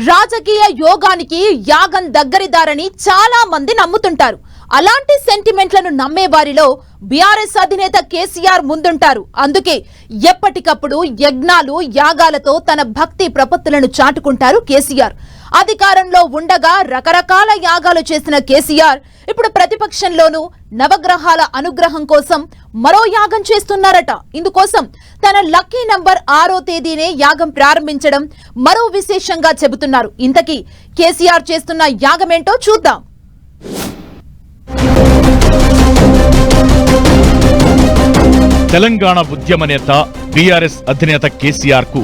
రాజకీయ యోగానికి యాగం దగ్గరిదారని చాలా మంది నమ్ముతుంటారు. అలాంటి సెంటిమెంట్లను నమ్మే వారిలో బీఆర్ఎస్ అధినేత కేసీఆర్ ముందుంటారు. అందుకే ఎప్పటికప్పుడు యజ్ఞాలు యాగాలతో తన భక్తి ప్రపత్తులను చాటుకుంటారు కేసీఆర్. అధికారంలో ఉండగా రకరకాల యాగాలు చేసిన కేసీఆర్ ఇప్పుడు ప్రతిపక్షంలోనూ నవగ్రహాల అనుగ్రహం కోసం మరో యాగం చేస్తున్నారట. ఇందుకోసం తన లక్కీ నంబర్ 6వ తేదీనే యాగం ప్రారంభించడం మరో విశేషంగా చెబుతున్నారు. ఇంతకీ కేసీఆర్ చేస్తున్న యాగమేంటో చూద్దాం. తెలంగాణ ఉద్యమ నేత బీఆర్ఎస్ అధినేత కేసీఆర్ కు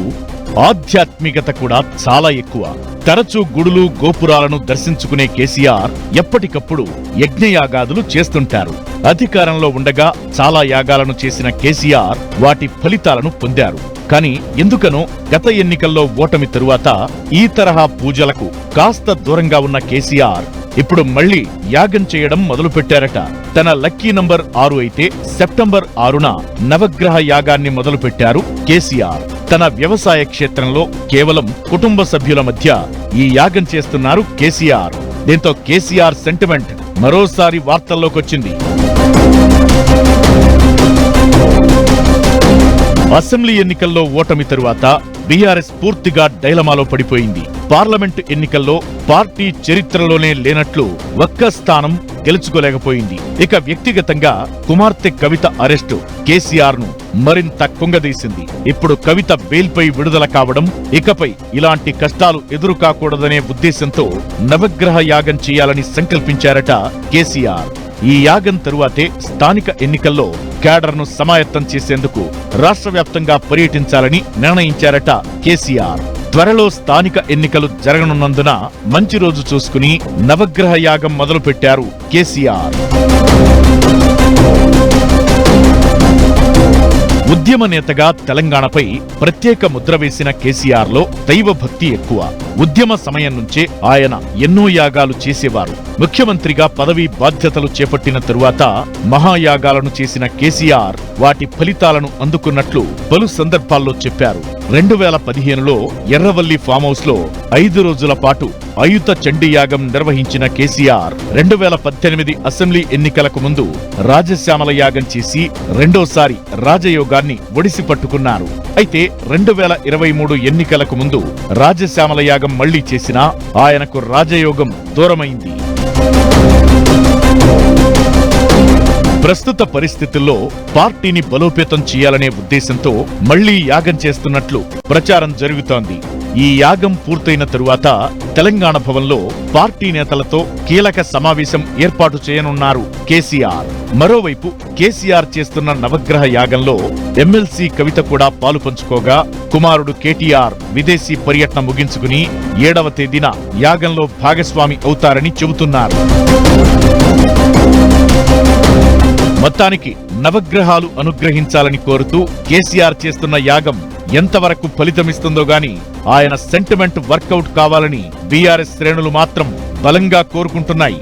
ఆధ్యాత్మికత కూడా చాలా ఎక్కువ. తరచూ గుడులు గోపురాలను దర్శించుకునే కేసీఆర్ ఎప్పటికప్పుడు యజ్ఞయాగాదులు చేస్తుంటారు. అధికారంలో ఉండగా చాలా యాగాలను చేసిన కేసీఆర్ వాటి ఫలితాలను పొందారు. కానీ ఎందుకనో గత ఎన్నికల్లో ఓటమి తరువాత ఈ తరహా పూజలకు కాస్త దూరంగా ఉన్న కేసీఆర్ ఇప్పుడు మళ్లీ యాగం చేయడం మొదలుపెట్టారట. తన లక్కీ నంబర్ 6 అయితే సెప్టెంబర్ 6న నవగ్రహ యాగాన్ని మొదలుపెట్టారు కేసీఆర్. తన వ్యవసాయ క్షేత్రంలో కేవలం కుటుంబ సభ్యుల మధ్య ఈ యాగం చేస్తున్నారు కేసీఆర్. దీంతో కేసీఆర్ సెంటిమెంట్ మరోసారి వార్తల్లోకొచ్చింది. అసెంబ్లీ ఎన్నికల్లో ఓటమి తరువాత బీఆర్ఎస్ పూర్తిగా డైలమాలో పడిపోయింది. పార్లమెంటు ఎన్నికల్లో పార్టీ చరిత్రలోనే లేనట్లు ఒక్క స్థానం గెలుచుకోలేకపోయింది. ఇక వ్యక్తిగతంగా కుమార్తె కవిత అరెస్టు కేసీఆర్ ను మరింత కుంగదీసింది. ఇప్పుడు కవిత బెయిల్పై విడుదల కావడం, ఇకపై ఇలాంటి కష్టాలు ఎదురుకాకూడదనే ఉద్దేశంతో నవగ్రహ యాగం చేయాలని సంకల్పించారట కేసీఆర్. ఈ యాగం తరువాతే స్థానిక ఎన్నికల్లో క్యాడర్ను సమాయత్తం చేసేందుకు రాష్ట్ర వ్యాప్తంగా పర్యటించాలని నిర్ణయించారట కేసీఆర్. త్వరలో స్థానిక ఎన్నికలు జరగనున్నందున మంచి రోజు చూసుకుని నవగ్రహ యాగం మొదలుపెట్టారు కేసీఆర్. ఉద్యమ నేతగా తెలంగాణపై ప్రత్యేక ముద్ర వేసిన కేసీఆర్ లో దైవభక్తి ఎక్కువ. ఉద్యమ సమయం నుంచే ఆయన ఎన్నో యాగాలు చేసేవారు. ముఖ్యమంత్రిగా పదవీ బాధ్యతలు చేపట్టిన తరువాత మహాయాగాలను చేసిన కేసీఆర్ వాటి ఫలితాలను అందుకున్నట్లు పలు సందర్భాల్లో చెప్పారు. 2015లో ఎర్రవల్లి ఫామ్ హౌస్ లో 5 రోజుల పాటు అయుత చండీయాగం నిర్వహించిన కేసీఆర్ 2018 అసెంబ్లీ ఎన్నికలకు ముందు రాజశ్యామల యాగం చేసి రెండోసారి రాజయోగాన్ని ఒడిసి పట్టుకున్నారు. అయితే 2023 ఎన్నికలకు ముందు రాజశ్యామల యాగం మళ్లీ చేసినా ఆయనకు రాజయోగం దూరమైంది. ప్రస్తుత పరిస్థితుల్లో పార్టీని బలోపేతం చేయాలనే ఉద్దేశంతో మళ్లీ యాగం చేస్తున్నట్లు ప్రచారం జరుగుతోంది. ఈ యాగం పూర్తయిన తరువాత తెలంగాణ భవన్లో పార్టీ నేతలతో కీలక సమావేశం ఏర్పాటు చేయనున్నారు కేసీఆర్. మరోవైపు కేసీఆర్ చేస్తున్న నవగ్రహ యాగంలో ఎమ్మెల్సీ కవిత కూడా పాలుపంచుకోగా కుమారుడు కేటీఆర్ విదేశీ పర్యటన ముగించుకుని 7వ తేదీన యాగంలో భాగస్వామి అవుతారని చెబుతున్నారు. మొత్తానికి నవగ్రహాలు అనుగ్రహించాలని కోరుతూ కేసీఆర్ చేస్తున్న యాగం ఎంతవరకు ఫలితమిస్తుందో గాని ఆయన సెంటిమెంట్ వర్కౌట్ కావాలని బీఆర్ఎస్ శ్రేణులు మాత్రం బలంగా కోరుకుంటున్నాయి.